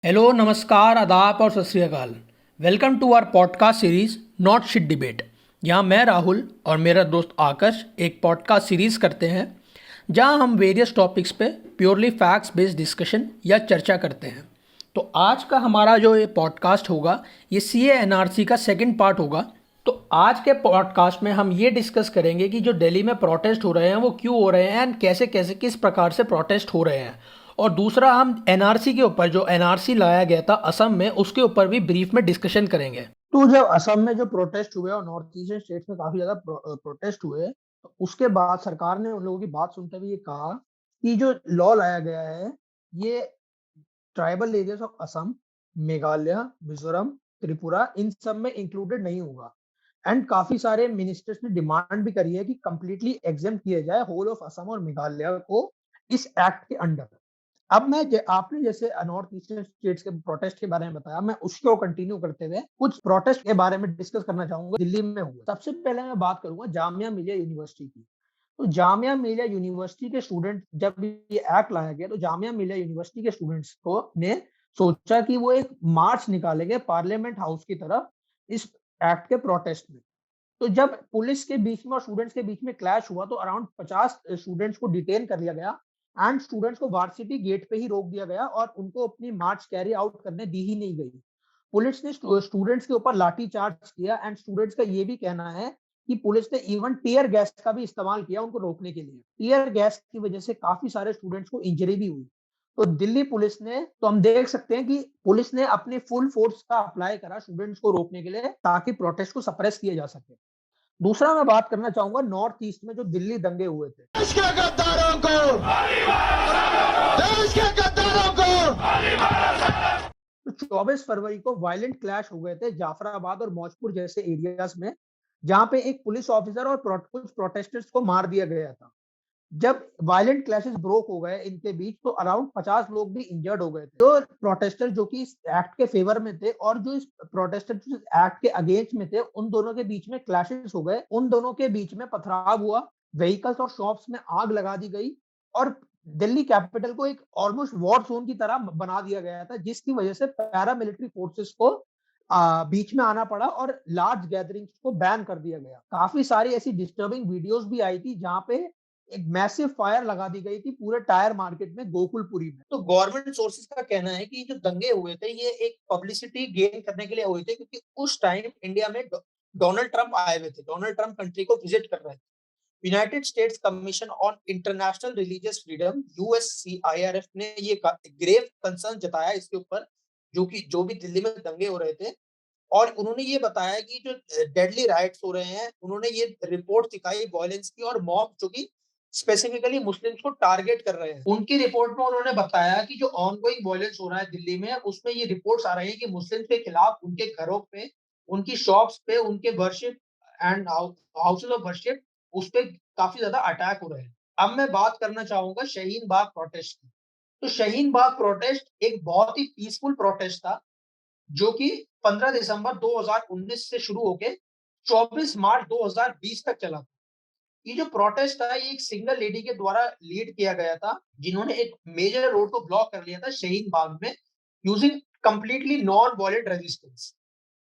Hello, नमस्कार, आदाब और Sat Sri Akal. Welcome to our podcast series not shit debate. यहाँ मैं राहुल और मेरा दोस्त आकाश एक पॉडकास्ट सीरीज़ करते हैं जहाँ हम वेरियस टॉपिक्स पे प्योरली फैक्ट्स बेस्ड डिस्कशन या चर्चा करते हैं। तो आज का हमारा जो ये पॉडकास्ट होगा ये सीए एनआरसी का सेकंड पार्ट होगा। तो आज के पॉडकास्ट में हम ये डिस्कस करेंगे कि जो दिल्ली में प्रोटेस्ट हो रहे हैं वो क्यों हो रहे हैं एंड कैसे कैसे किस प्रकार से प्रोटेस्ट हो रहे हैं। और दूसरा हम एनआरसी के ऊपर जो एनआरसी लाया गया था असम में उसके ऊपर भी ब्रीफ में डिस्कशन करेंगे। तो जब असम में जो प्रोटेस्ट हुए और नॉर्थ ईस्टर्न स्टेट्स में काफी ज्यादा प्रोटेस्ट हुए तो उसके बाद सरकार ने उन लोगों की बात सुनते हुए ये कहा कि जो लॉ लाया गया है ये tribal areas of Assam, Meghalaya, Mizoram, Tripura इन सब में इंक्लूडेड नहीं होगा। एंड काफी सारे मिनिस्टर्स ने डिमांड भी करी है कि कंप्लीटली एग्जेम्प्ट किया जाए होल ऑफ असम और मेघालय को इस एक्ट के अंडर। अब आपने जैसे नॉर्थ ईस्टर्न स्टेट्स के प्रोटेस्ट के बारे में बताया, मैं उसको कंटिन्यू करते हुए कुछ प्रोटेस्ट के बारे में डिस्कस करना चाहूंगा दिल्ली में हुए। सबसे पहले मैं बात करूंगा जामिया मिलिया यूनिवर्सिटी की। तो जामिया मिलिया यूनिवर्सिटी के स्टूडेंट, जब ये एक्ट लाया गया तो जामिया मिलिया यूनिवर्सिटी के स्टूडेंट्स को ने सोचा कि वो एक मार्च निकालेंगे पार्लियामेंट हाउस की तरफ इस एक्ट के प्रोटेस्ट में। तो जब पुलिस के बीच में और स्टूडेंट्स के बीच में क्लैश हुआ तो अराउंड 50 स्टूडेंट्स को डिटेन कर लिया गया एंड स्टूडेंट्स को वार्सिटी गेट पे ही रोक दिया गया और उनको अपनी मार्च कैरी आउट करने दी ही नहीं गई। पुलिस ने स्टूडेंट्स के ऊपर लाठी चार्ज किया एंड स्टूडेंट्स का ये भी कहना है कि पुलिस ने इवन टीयर गैस का भी इस्तेमाल किया उनको रोकने के लिए। टीयर गैस की वजह से काफी सारे स्टूडेंट्स को इंजरी भी हुई। तो दिल्ली पुलिस ने, तो हम देख सकते हैं कि पुलिस ने अपने फुल फोर्स का अप्लाई करा स्टूडेंट्स को रोकने के लिए ताकि प्रोटेस्ट को सप्रेस किया जा सके। दूसरा मैं बात करना चाहूंगा नॉर्थ ईस्ट में जो दिल्ली दंगे हुए थे। देश के गद्दारों को, देश के गद्दारों को। तो 24 फरवरी को वायलेंट क्लैश हो गए थे जाफराबाद और मौजपुर जैसे एरियाज में, जहां पे एक पुलिस ऑफिसर और कुछ प्रोटेस्टर्स को मार दिया गया था। जब वायलेंट क्लैशेस ब्रोक हो गए इनके बीच तो अराउंड 50 लोग भी इंजर्ड हो गए थे। जो प्रोटेस्टर जो कि इस एक्ट के फेवर में थे और जो इस प्रोटेस्टर जो इस एक्ट के अगेंस्ट में थे उन दोनों के बीच में क्लैशेस हो गए। उन दोनों के बीच में पथराव हुआ, व्हीकल्स और शॉप्स में आग लगा दी गई और दिल्ली कैपिटल को एक ऑलमोस्ट वॉर जोन की तरह बना दिया गया था, जिसकी वजह से पैरामिलिट्री फोर्सेस को बीच में आना पड़ा और लार्ज गैदरिंग्स को बैन कर दिया गया। काफी सारी ऐसी डिस्टर्बिंग वीडियोस भी आई थी जहां पे एक मैसिव फायर लगा दी गई थी पूरे टायर मार्केट में गोकुलपुरी में। तो गवर्नमेंट सोर्सेज का कहना है कि जो दंगे हुए थे ये एक पब्लिसिटी गेन करने के लिए हुए थे, क्योंकि उस टाइम इंडिया में डोनाल्ड ट्रंप आए हुए थे, डोनाल्ड ट्रंप कंट्री को विजिट कर रहे थे। United states commission on international religious freedom USCIRF ने ये ग्रेव कंसर्न जताया इसके ऊपर, जो भी दिल्ली में दंगे हो रहे थे। और उन्होंने ये बताया कि जो डेडली राइट्स हो रहे हैं, उन्होंने ये रिपोर्ट दिखाई वायलेंस की और मॉब जो कि स्पेसिफिकली मुस्लिम्स को टारगेट कर रहे हैं। उनकी रिपोर्ट में उन्होंने बताया कि जो ऑनगोइंग वायलेंस हो रहा है दिल्ली में उसमें ये रिपोर्ट्स आ रही है कि मुस्लिम्स के खिलाफ उनके घरों पे, उनकी शॉप्स पे, उनके worship and houses of worship उस पे काफी ज्यादा अटैक हो रहे हैं। अब मैं बात करना चाहूंगा शाहीन बाग प्रोटेस्ट की। तो शाहीन बाग प्रोटेस्ट एक बहुत ही पीसफुल प्रोटेस्ट था जो कि 15 दिसंबर 2019 से शुरू होकर 24 मार्च 2020 तक चला था। ये जो प्रोटेस्ट था ये एक सिंगल लेडी के द्वारा लीड किया गया था, जिन्होंने एक मेजर रोड को ब्लॉक कर लिया था शाहीन बाग में using completely non violent resistance.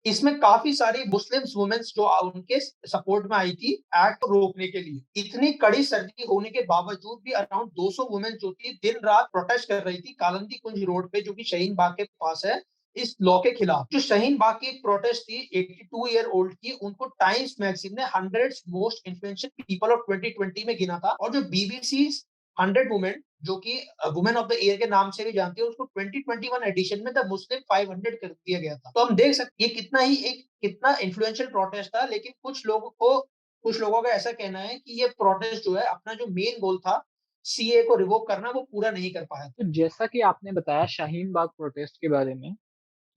इसमें काफी सारी मुस्लिम वुमेन्स जो उनके सपोर्ट में आई थी एक्ट को रोकने के लिए। इतनी कड़ी सर्दी होने के बावजूद भी अराउंड 200 वुमेन जो थी दिन रात प्रोटेस्ट कर रही थी कालंदी कुंज रोड पे, जो कि शाहीन बाग के पास है, इस लॉ के खिलाफ। जो शाहीन बाग की एक प्रोटेस्ट थी 82 ईयर ओल्ड की, उनको टाइम्स मैगजीन ने 100 मोस्ट इन्फ्लुएंशियल पीपल ऑफ 2020 में गिना था। और जो बीबीसी 100 वुमेन जो कि वुमेन ऑफ द ईयर के नाम से भी जानती है, उसको 2021 एडिशन में द मुस्लिम 500 कर दिया गया था। तो हम देख सकते ये कितना इन्फ्लुएंशियल प्रोटेस्ट था। लेकिन कुछ लोगों का ऐसा कहना है कि ये प्रोटेस्ट जो है अपना जो मेन गोल था सीए को रिवोक करना वो पूरा नहीं कर पाया। तो जैसा कि आपने बताया शाहीन बाग प्रोटेस्ट के बारे में,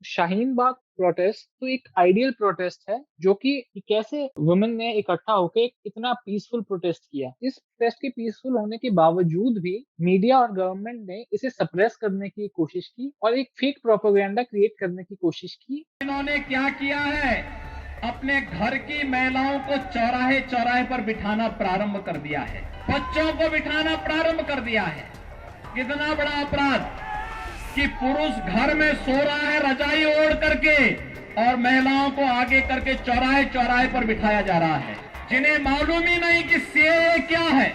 शाहीन बाग प्रोटेस्ट तो एक आइडियल प्रोटेस्ट है जो कि कैसे वुमेन ने इकट्ठा होकर इतना पीसफुल प्रोटेस्ट किया। इस प्रोटेस्ट के पीसफुल होने के बावजूद भी मीडिया और गवर्नमेंट ने इसे सप्रेस करने की कोशिश की और एक फेक प्रोपेगेंडा क्रिएट करने की कोशिश की। इन्होंने क्या किया है, अपने घर की महिलाओं को चौराहे चौराहे पर बिठाना प्रारंभ कर दिया है, बच्चों को बिठाना प्रारंभ कर दिया है। कितना बड़ा अपराध। कि पुरुष घर में सो रहा है रजाई ओढ़ करके और महिलाओं को आगे करके चौराहे चौराहे पर बिठाया जा रहा है। जिन्हें मालूम ही नहीं कि सीएए क्या है,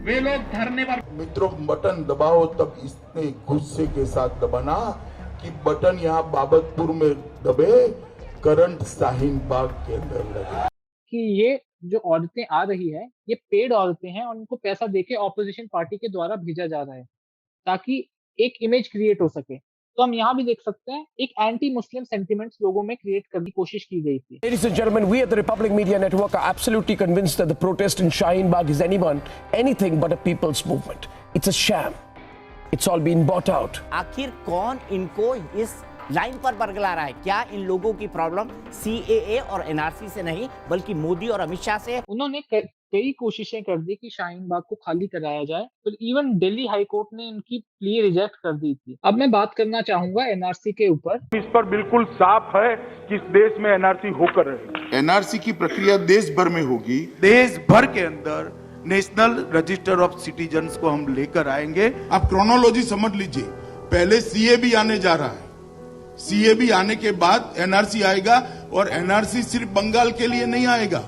वे लोग धरने पर। मित्रों, बटन दबाओ तब इतने गुस्से के साथ दबाना कि बटन यहाँ बाबतपुर में दबे, करंट शाहीन बाग के अंदर लगे। कि ये जो औरतें आ रही है ये पेड औरतें हैं और उनको पैसा देके ऑपोजिशन पार्टी के द्वारा भेजा जा रहा है ताकि एक इमेज क्रिएट हो सके। तो हम यहाँ भी देख सकते हैं एक एंटी मुस्लिम सेंटिमेंट्स लोगों में क्रिएट करने की कोशिश की गई थी। Ladies and gentlemen, we at the Republic Media Network are absolutely convinced that the protest in Shaheen Bagh is anything but a people's movement. It's a sham. It's all been bought out. आखिर कौन इनको इस line पर बरगला रहा है? क्या इन लोगों की प्रॉब्लम सीएए और एनआरसी से नहीं बल्कि मोदी और अमित शाह से? उन्होंने कई कोशिशें कर दी कि शाहीन बाग को खाली कराया जाए, तो इवन दिल्ली हाई कोर्ट ने इनकी प्ली रिजेक्ट कर दी थी। अब मैं बात करना चाहूंगा एनआरसी के ऊपर। इस पर बिल्कुल साफ है कि इस देश में एनआरसी होकर रहेगी। एनआरसी की प्रक्रिया देश भर में होगी। देश भर के अंदर नेशनल रजिस्टर ऑफ सिटीजन्स को हम लेकर आएंगे। आप क्रोनोलॉजी समझ लीजिए, पहले सीए भी आने जा रहा है, सीए भी आने के बाद एनआरसी आएगा और एनआरसी सिर्फ बंगाल के लिए नहीं आएगा,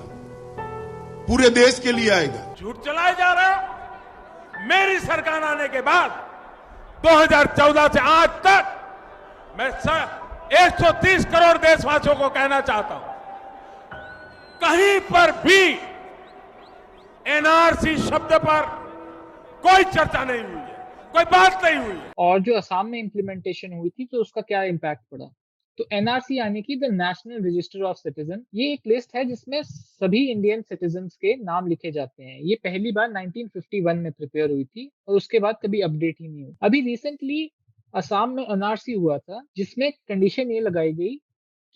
पूरे देश के लिए आएगा। झूठ चलाया जा रहा है। मेरी सरकार आने के बाद 2014 से आज तक मैं 130 करोड़ देशवासियों को कहना चाहता हूं, कहीं पर भी एनआरसी शब्द पर कोई चर्चा नहीं हुई है, कोई बात नहीं हुई है। और जो असम में इम्प्लीमेंटेशन हुई थी तो उसका क्या इम्पैक्ट पड़ा? तो एनआरसी यानी कि the national register of citizen, ये एक लिस्ट है जिसमें सभी इंडियन सिटीजन्स के नाम लिखे जाते हैं। ये पहली बार 1951 में प्रिपेयर हुई थी और उसके बाद कभी अपडेट ही नहीं हुई। अभी रिसेंटली असम में एनआरसी हुआ था जिसमें कंडीशन ये लगाई गई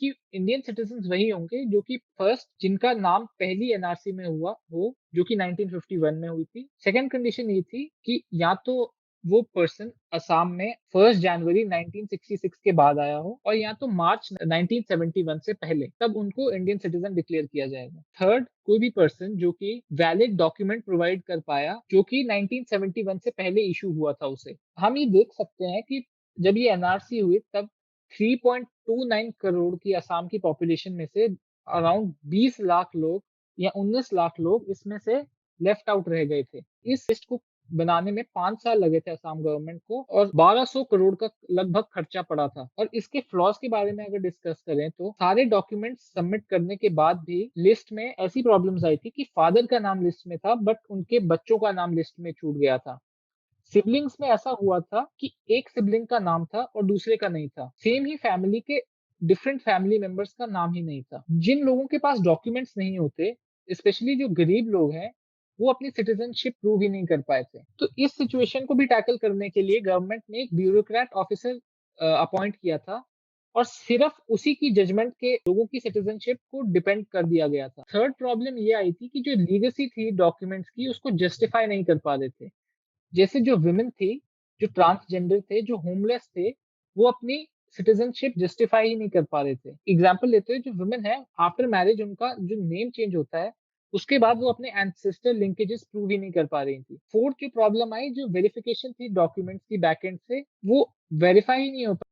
कि इंडियन सिटीजन्स वही होंगे जो कि फर्स्ट जिनका नाम पहली एनआरसी में हुआ हो, जो कि 1951 में हुई थी। सेकेंड कंडीशन ये थी कि या तो वो पर्सन असम में 1 जनवरी 1966 के बाद आया हो और या तो मार्च 1971 से पहले, तब उनको इंडियन सिटीजन डिक्लेयर किया जाएगा। थर्ड, कोई भी पर्सन जो कि वैलिड डॉक्यूमेंट प्रोवाइड कर पाया जो कि 1971 से पहले इशू हुआ था उसे। हम ये देख सकते हैं कि जब ये एनआरसी हुई तब 3.29 करोड़ की असम की पॉपुलेशन में से अराउंड 20 लाख लोग या 19 लाख लोग इसमें से लेफ्ट आउट रह गए थे। इस लिस्ट को बनाने में 5 साल लगे थे असम गवर्नमेंट को और 1200 करोड़ का लगभग खर्चा पड़ा था। और इसके फ्लॉज के बारे में अगर डिस्कस करें तो सारे डॉक्यूमेंट्स सबमिट करने के बाद भी लिस्ट में ऐसी प्रॉब्लम्स आई थी कि फादर का नाम लिस्ट में था बट उनके बच्चों का नाम लिस्ट में छूट गया था। सिबलिंग्स में ऐसा हुआ था कि एक सिबलिंग का नाम था और दूसरे का नहीं था। सेम ही फैमिली के डिफरेंट फैमिली मेंबर्स का नाम ही नहीं था। जिन लोगों के पास डॉक्यूमेंट्स नहीं होते, स्पेशली जो गरीब लोग हैं, वो अपनी सिटीजनशिप प्रूव ही नहीं कर पाए थे। तो इस सिचुएशन को भी टैकल करने के लिए गवर्नमेंट ने एक ब्यूरोक्रेट ऑफिसर अपॉइंट किया था और सिर्फ उसी की जजमेंट के लोगों की सिटीजनशिप को डिपेंड कर दिया गया था। थर्ड प्रॉब्लम ये आई थी कि जो लीगेसी थी डॉक्यूमेंट्स की उसको जस्टिफाई नहीं कर पा रहे थे। जैसे जो विमेन थी, जो ट्रांसजेंडर थे, जो होमलेस थे, वो अपनी सिटीजनशिप जस्टिफाई ही नहीं कर पा रहे थे। एग्जाम्पल लेते हुए जो विमेन है, आफ्टर मैरिज उनका जो नेम चेंज होता है उसके बाद वो अपने एंसेस्टर लिंकेजेस प्रूव ही नहीं कर पा रही थी। फोर्थ जो प्रॉब्लम आई, जो वेरिफिकेशन थी डॉक्यूमेंट्स की बैकएंड से, वो वेरीफाई ही नहीं हो पाई।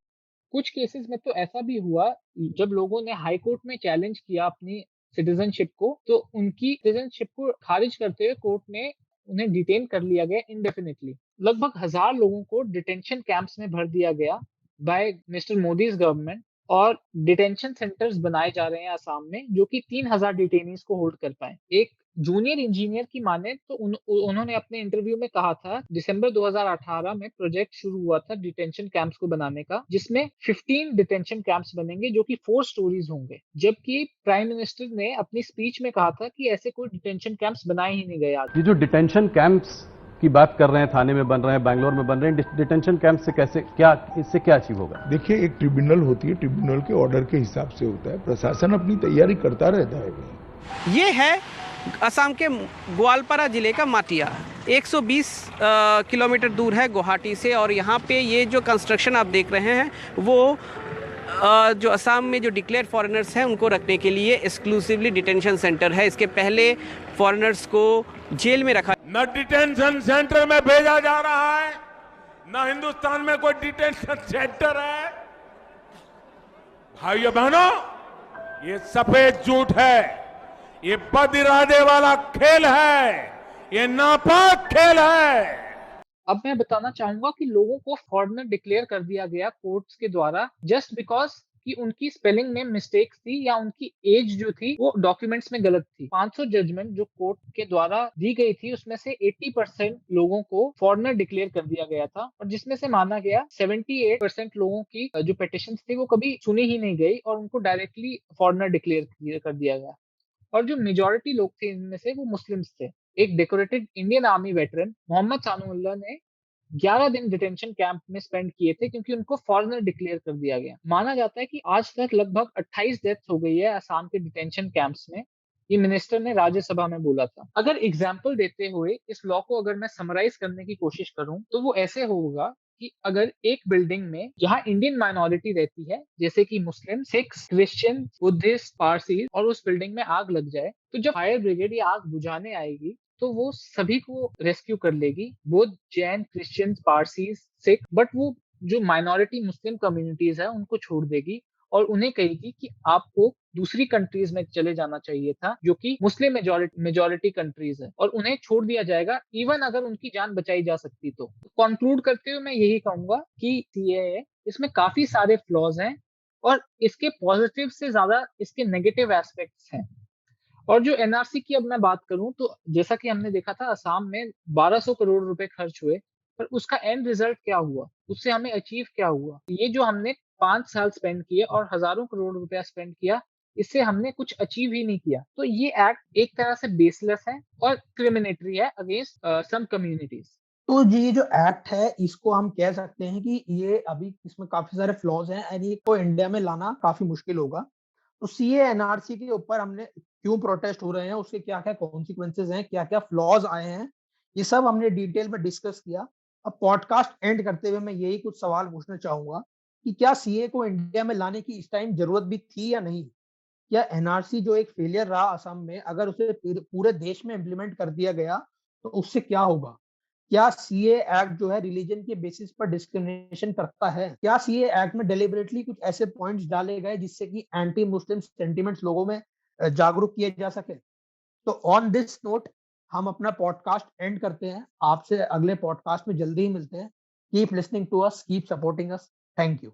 कुछ केसेस में तो ऐसा भी हुआ जब लोगों ने हाई कोर्ट में चैलेंज किया अपनी सिटीजनशिप को, तो उनकी सिटीजनशिप को खारिज करते हुए कोर्ट ने उन्हें डिटेन कर लिया गया इंडेफिनिटली। लगभग 1000 लोगों को डिटेंशन कैंप्स में भर दिया गया बाय मिस्टर मोदीज गवर्नमेंट और डिटेंशन सेंटर्स बनाए जा रहे हैं असम में जो कि 3000 डिटेनीज को होल्ड कर पाए। एक जूनियर इंजीनियर की माने तो उन्होंने अपने इंटरव्यू में कहा था दिसंबर 2018 में प्रोजेक्ट शुरू हुआ था डिटेंशन कैंप्स को बनाने का, जिसमें 15 डिटेंशन कैंप्स बनेंगे जो कि 4 स्टोरीज होंगे। जबकि प्राइम मिनिस्टर ने अपनी स्पीच में कहा था कि ऐसे कोई डिटेंशन कैंप्स बनाए ही नहीं गए आज। ये जो डिटेंशन कैंप्स की बात कर रहे हैं, थाने में बन रहे हैं, बैंगलोर में बन रहे हैं, डिटेंशन कैंप से कैसे इससे क्या अचीव होगा? देखिए, एक ट्रिब्यूनल होती है, ट्रिब्यूनल के ऑर्डर के हिसाब से होता है। प्रशासन अपनी तैयारी करता रहता है। ये है असम के ग्वालपारा जिले का माटिया, 120 किलोमीटर दूर है गुवाहाटी से। और यहाँ पे ये जो कंस्ट्रक्शन आप देख रहे हैं वो जो असम में जो डिक्लेयर्ड फॉरेनर्स हैं उनको रखने के लिए एक्सक्लूसिवली डिटेंशन सेंटर है। इसके पहले फॉरेनर्स को जेल में रखा, न डिटेंशन सेंटर में भेजा जा रहा है, ना हिंदुस्तान में कोई डिटेंशन सेंटर है। भाइयों बहनों, ये सफेद झूठ है, ये बद इरादे वाला खेल है, ये नापाक खेल है। अब मैं बताना चाहूंगा कि लोगों को फॉरेनर डिक्लेयर कर दिया गया कोर्ट्स के द्वारा जस्ट बिकॉज कि उनकी स्पेलिंग में मिस्टेक्स थी या उनकी एज जो थी वो डॉक्यूमेंट्स में गलत थी। 500 जजमेंट जो कोर्ट के द्वारा दी गई थी उसमें से 80% लोगों को फॉरेनर डिक्लेयर कर दिया गया था और जिसमें से माना गया 78% लोगों की जो पिटिशन थी वो कभी सुनी ही नहीं गई और उनको डायरेक्टली फॉरेनर डिक्लेयर कर दिया गया। और जो मेजॉरिटी लोग थे इनमें से वो मुस्लिम्स थे। एक decorated Indian army veteran Mohammad Sanaullah ने 11 दिन डिटेंशन कैंप में स्पेंड किए थे क्योंकि उनको फॉरेनर डिक्लेयर कर दिया गया। माना जाता है कि आज तक लगभग 28 डेथ्स हो गई है असम के डिटेंशन कैंप्स में। ये मिनिस्टर ने राज्यसभा में बोला था। अगर एग्जाम्पल देते हुए इस लॉ को अगर मैं समराइज करने की कोशिश करूं तो वो ऐसे होगा कि अगर एक बिल्डिंग में जहां इंडियन माइनॉरिटी रहती है जैसे कि मुस्लिम, सिख्स, क्रिश्चियन, बुद्धिस्ट, पारसी और उस बिल्डिंग में आग लग जाए तो जब फायर ब्रिगेड या आग बुझाने आएगी तो वो सभी को रेस्क्यू कर लेगी, बौद्ध, जैन, क्रिश्चियन, पारसी, सिख, बट वो जो माइनॉरिटी मुस्लिम कम्युनिटीज है उनको छोड़ देगी और उन्हें कहेगी कि आपको दूसरी कंट्रीज में चले जाना चाहिए था जो कि मुस्लिम मेजॉरिटी कंट्रीज है और उन्हें छोड़ दिया जाएगा इवन अगर उनकी जान बचाई जा सकती तो। कंक्लूड करते हुए मैं यही कहूंगा कि सीएए इसमें काफी सारे फ्लॉज हैं और इसके पॉजिटिव से ज्यादा इसके नेगेटिव एस्पेक्ट्स हैं। और जो एनआरसी की अब मैं बात करूं तो जैसा कि हमने देखा था असम में 1200 करोड़ रुपए खर्च हुए पर उसका एंड रिजल्ट क्या हुआ, उससे हमें अचीव क्या हुआ? ये जो हमने 5 साल स्पेंड किए और हजारों करोड़ रुपया स्पेंड किया इससे हमने कुछ अचीव ही नहीं किया। तो ये एक्ट एक तरह से बेसलेस है और क्रिमिनेटरी है अगेंस्ट सम कम्युनिटीज। तो ये जो एक्ट है इसको हम कह सकते हैं कि ये अभी इसमें काफी सारे फ्लॉज हैं और ये को इंडिया में लाना काफी मुश्किल होगा। तो सीए एनआरसी के ऊपर हमने क्यों प्रोटेस्ट हो रहे हैं, उसके क्या क्या कॉन्सिक्वेंसेज हैं, क्या क्या फ्लॉज आए हैं, ये सब हमने डिटेल में डिस्कस किया। अब पॉडकास्ट एंड करते हुए मैं यही कुछ सवाल पूछना चाहूंगा कि क्या सीए को इंडिया में लाने की इस टाइम जरूरत भी थी या नहीं? क्या एनआरसी जो एक फेलियर रहा असम में, अगर उसे पूरे देश में इम्प्लीमेंट कर दिया गया तो उससे क्या होगा? क्या सीए एक्ट जो है रिलीजन के बेसिस पर डिस्क्रिमिनेशन करता है? क्या सीए एक्ट में डेलिबरेटली कुछ ऐसे पॉइंट्स डाले गए जिससे कि एंटी मुस्लिम सेंटिमेंट्स लोगों में जागरूक किए जा सके? तो ऑन दिस नोट हम अपना पॉडकास्ट एंड करते हैं। आपसे अगले पॉडकास्ट में जल्दी ही मिलते हैं। Keep listening to us, keep supporting us. Thank you.